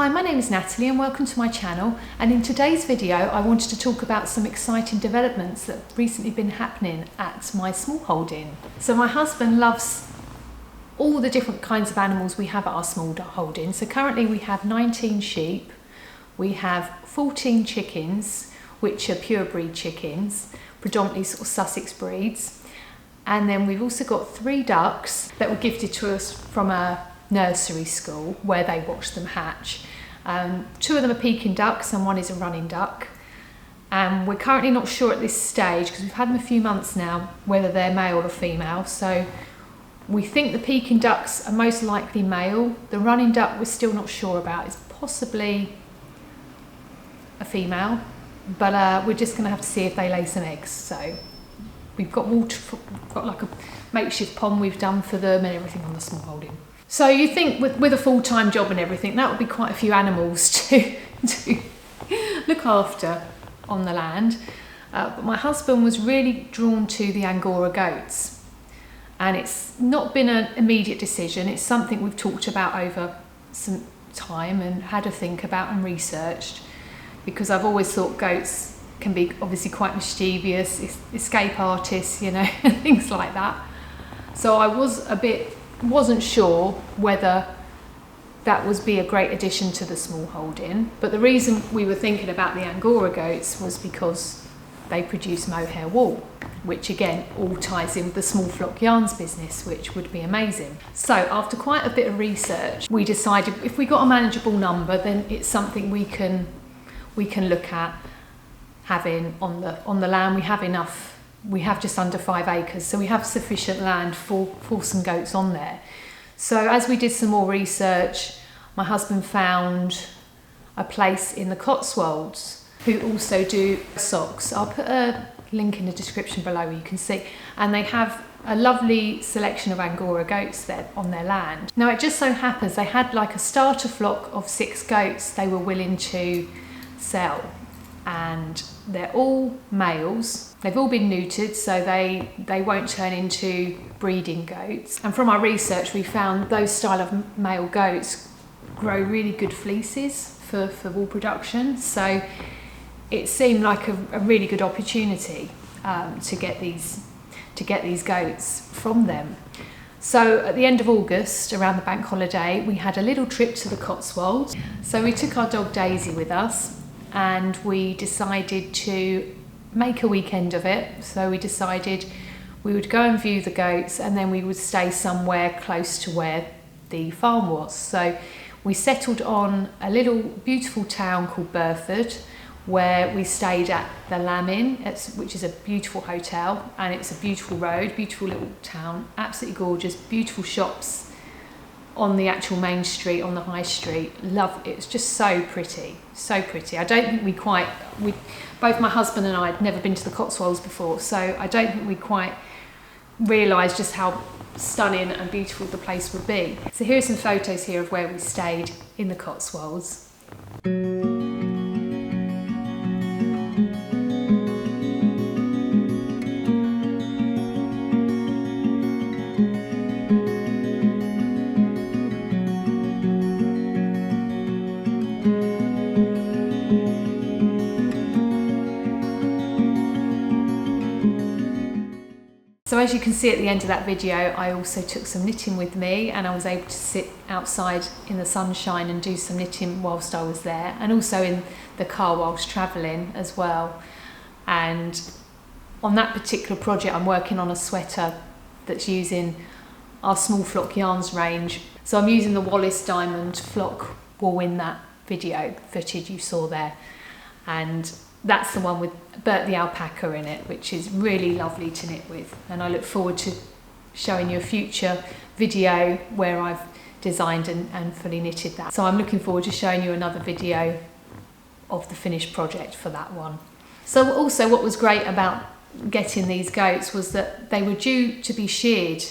Hi, my name is Natalie and welcome to my channel, and in today's video I wanted to talk about some exciting developments that have recently been happening at my small holding. So my husband loves all the different kinds of animals we have at our small holding. So currently we have 19 sheep, we have 14 chickens, which are pure breed chickens, predominantly sort of Sussex breeds, and then we've also got 3 ducks that were gifted to us from a nursery school where they watch them hatch. 2 of them are Peking ducks and 1 is a running duck, and we're currently not sure at this stage, because we've had them a few months now, whether they're male or female. So we think the Peking ducks are most likely male. The running duck we're still not sure about, it's possibly a female, but we're just going to have to see if they lay some eggs. So we've got water, got like a makeshift pond we've done for them and everything on the small holding. So you think with a full-time job and everything, that would be quite a few animals to look after on the land. But my husband was really drawn to the Angora goats. And it's not been an immediate decision. It's something we've talked about over some time and had to think about and researched, because I've always thought goats can be obviously quite mischievous, escape artists, you know, things like that. So I wasn't sure whether that would be a great addition to the small holding. But the reason we were thinking about the Angora goats was because they produce mohair wool, which again all ties in with the small flock yarns business, which would be amazing. So after quite a bit of research, we decided if we got a manageable number, then it's something we can look at having on the land. We have enough. We have just under 5 acres, so we have sufficient land for some goats on there. So as we did some more research, my husband found a place in the Cotswolds who also do socks. I'll put a link in the description below where you can see, and they have a lovely selection of Angora goats there on their land. Now it just so happens they had like a starter flock of 6 goats they were willing to sell, and they're all males. They've all been neutered, so they won't turn into breeding goats. And from our research, we found those style of male goats grow really good fleeces for wool production. So it seemed like a really good opportunity to get these goats from them. So at the end of August, around the bank holiday, we had a little trip to the Cotswolds. So we took our dog Daisy with us, and we decided to make a weekend of it. So we decided we would go and view the goats, and then we would stay somewhere close to where the farm was. So we settled on a little beautiful town called Burford, where we stayed at the Lamb Inn, which is a beautiful hotel, and it's a beautiful road, beautiful little town, absolutely gorgeous, beautiful shops on the actual main street, on the high street. Love it. It's just so pretty, so pretty. I don't think both my husband and I had never been to the Cotswolds before, so I don't think we quite realised just how stunning and beautiful the place would be. So here are some photos here of where we stayed in the Cotswolds. So as you can see at the end of that video, I also took some knitting with me, and I was able to sit outside in the sunshine and do some knitting whilst I was there, and also in the car whilst travelling as well. And on that particular project, I'm working on a sweater that's using our small flock yarns range. So I'm using the Wallace Diamond flock wool in that video footage you saw there, and that's the one with Bert the alpaca in it, which is really lovely to knit with. And I look forward to showing you a future video where I've designed and fully knitted that. So I'm looking forward to showing you another video of the finished project for that one. So also what was great about getting these goats was that they were due to be sheared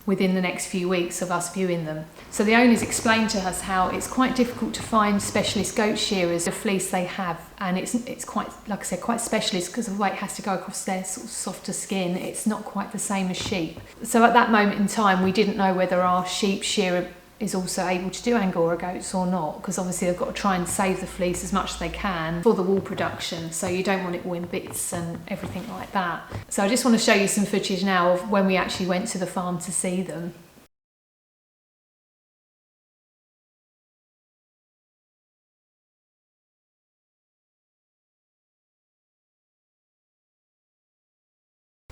within the next few weeks of us viewing them. So the owners explained to us how it's quite difficult to find specialist goat shearers, the fleece they have, and it's quite, like I said, quite specialist because of the way it has to go across their sort of softer skin. It's not quite the same as sheep. So at that moment in time, we didn't know whether our sheep shearer is also able to do Angora goats or not, because obviously they've got to try and save the fleece as much as they can for the wool production, so you don't want it all in bits and everything like that. So I just want to show you some footage now of when we actually went to the farm to see them.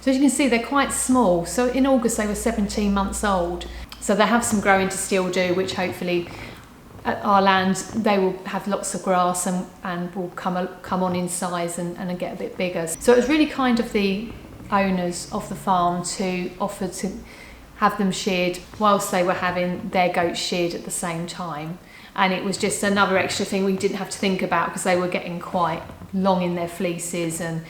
So as you can see, they're quite small. So in August they were 17 months old. So they have some growing to still do, which hopefully at our land they will have lots of grass and will come on in size and get a bit bigger. So it was really kind of the owners of the farm to offer to have them sheared whilst they were having their goats sheared at the same time. And it was just another extra thing we didn't have to think about, because they were getting quite long in their fleeces, and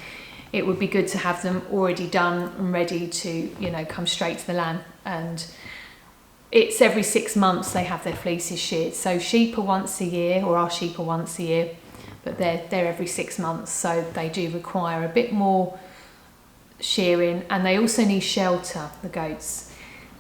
it would be good to have them already done and ready to, you know, come straight to the land. And it's every 6 months they have their fleeces sheared. So sheep are once a year, or our sheep are once a year, but they're every 6 months. So they do require a bit more shearing, and they also need shelter, the goats.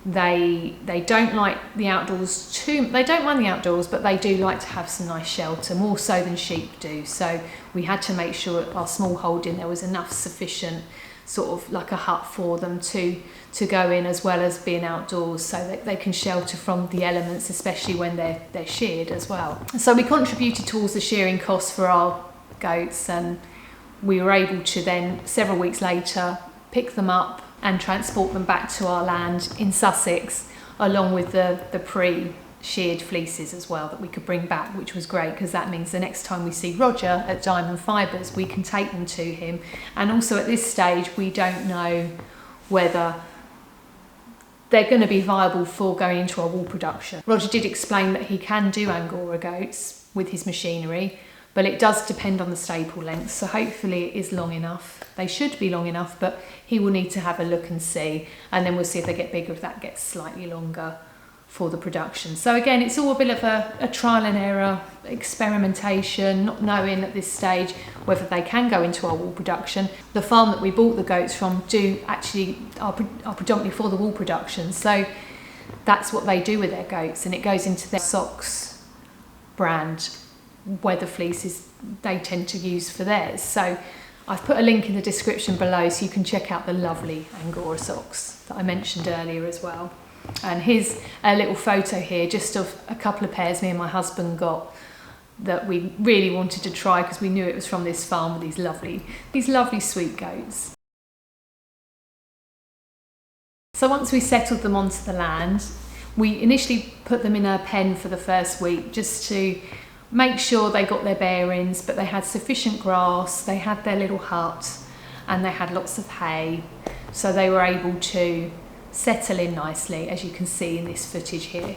They don't like the outdoors they don't mind the outdoors, but they do like to have some nice shelter, more so than sheep do. So we had to make sure at our small holding there was enough sufficient, sort of like a hut for them to go in, as well as being outdoors, so that they can shelter from the elements, especially when they're sheared as well. So we contributed towards the shearing costs for our goats, and we were able to then, several weeks later, pick them up and transport them back to our land in Sussex, along with the pre-sheared fleeces as well that we could bring back, which was great, because that means the next time we see Roger at Diamond Fibres, we can take them to him. And also at this stage, we don't know whether they're going to be viable for going into our wool production. Roger did explain that he can do Angora goats with his machinery, but it does depend on the staple length, so hopefully it is long enough. They should be long enough, but he will need to have a look and see, and then we'll see if they get bigger, if that gets slightly longer for the production. So again, it's all a bit of a trial and error, experimentation, not knowing at this stage whether they can go into our wool production. The farm that we bought the goats from are predominantly for the wool production, so that's what they do with their goats, and it goes into their Socks brand, where the fleeces they tend to use for theirs. So I've put a link in the description below so you can check out the lovely Angora socks that I mentioned earlier as well. And here's a little photo here just of a couple of pairs me and my husband got that we really wanted to try, because we knew it was from this farm with these lovely sweet goats. So once we settled them onto the land, we initially put them in a pen for the first week, just to make sure they got their bearings, but they had sufficient grass, they had their little hut, and they had lots of hay, so they were able to settle in nicely, as you can see in this footage here.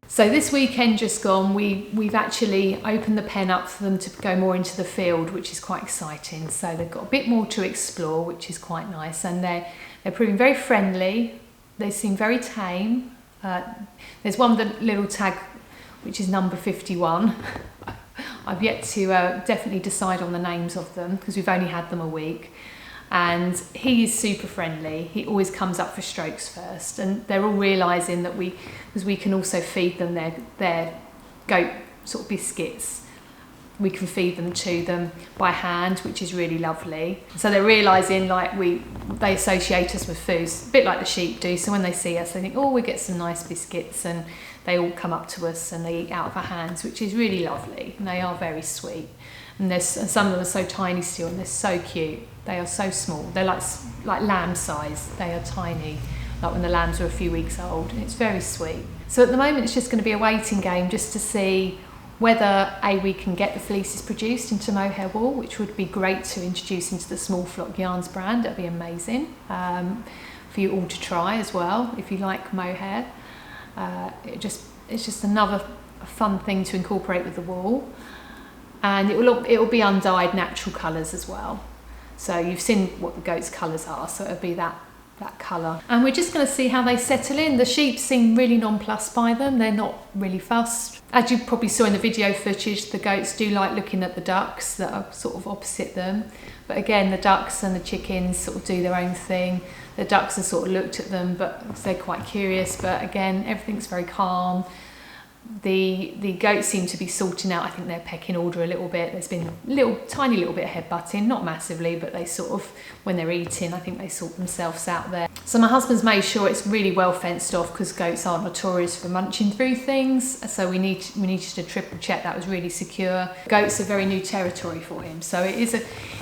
So this weekend just gone, we've actually opened the pen up for them to go more into the field, which is quite exciting. So they've got a bit more to explore, which is quite nice, and they're proving very friendly. They seem very tame. There's one with a little tag, which is number 51. I've yet to definitely decide on the names of them, because we've only had them a week. And he is super friendly. He always comes up for strokes first, and they're all realising that because we can also feed them their goat sort of biscuits, we can feed them to them by hand, which is really lovely. So they're realising like they associate us with foods, a bit like the sheep do. So when they see us, they think, oh, we get some nice biscuits, and they all come up to us and they eat out of our hands, which is really lovely. And they are very sweet. And some of them are so tiny still, and they're so cute. They are so small. They're like lamb size. They are tiny, like when the lambs are a few weeks old. And it's very sweet. So at the moment, it's just going to be a waiting game just to see whether we can get the fleeces produced into Mohair wool, which would be great to introduce into the Small Flock Yarns brand. That'd be amazing for you all to try as well if you like mohair. It's just another fun thing to incorporate with the wool, and it will be undyed natural colours as well. So you've seen what the goats' colours are, so it'll be that colour. And we're just going to see how they settle in. The sheep seem really nonplussed by them. They're not really fussed. As you probably saw in the video footage, the goats do like looking at the ducks that are sort of opposite them. But again, the ducks and the chickens sort of do their own thing. The ducks have sort of looked at them, but they're quite curious. But again, everything's very calm. The goats seem to be sorting out, I think, their pecking order a little bit. There's been tiny little bit of headbutting, not massively, but they sort of, when they're eating, I think they sort themselves out there. So my husband's made sure it's really well fenced off, because goats are notorious for munching through things. So we needed to triple check that was really secure. Goats are very new territory for him, so it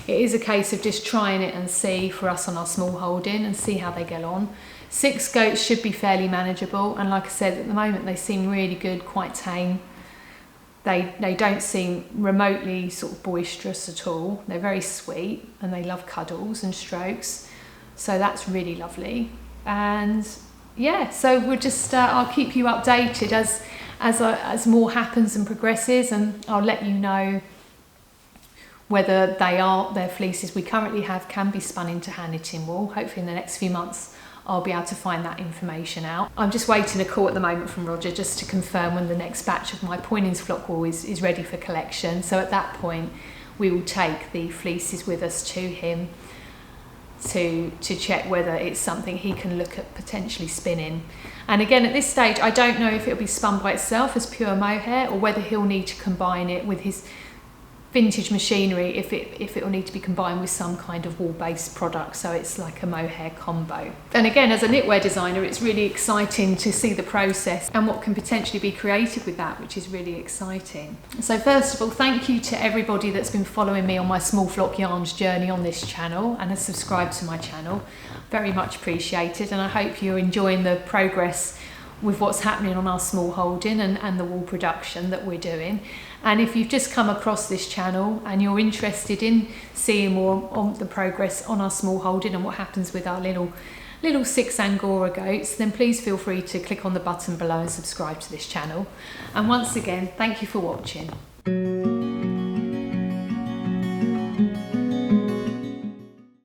is a case of just trying it and see for us on our small holding and see how they get on. 6 goats should be fairly manageable, and like I said, at the moment they seem really good, quite tame. They don't seem remotely sort of boisterous at all. They're very sweet and they love cuddles and strokes, so that's really lovely. And yeah, so we'll just I'll keep you updated as more happens and progresses, and I'll let you know whether their fleeces we currently have can be spun into hand knitting wool. Hopefully in the next few months I'll be able to find that information out. I'm just waiting a call at the moment from Roger just to confirm when the next batch of my Poynings flock wool is ready for collection. So at that point we will take the fleeces with us to him to check whether it's something he can look at potentially spinning. And again, at this stage I don't know if it'll be spun by itself as pure mohair, or whether he'll need to combine it with his vintage machinery, if it will need to be combined with some kind of wool-based product, so it's like a mohair combo. And again, as a knitwear designer, it's really exciting to see the process and what can potentially be created with that, which is really exciting. So first of all, thank you to everybody that's been following me on my Small Flock Yarns journey on this channel and has subscribed to my channel. Very much appreciated, and I hope you're enjoying the progress with what's happening on our small holding and the wool production that we're doing. And if you've just come across this channel and you're interested in seeing more on the progress on our small holding and what happens with our little 6 Angora goats, then please feel free to click on the button below and subscribe to this channel. And once again, thank you for watching.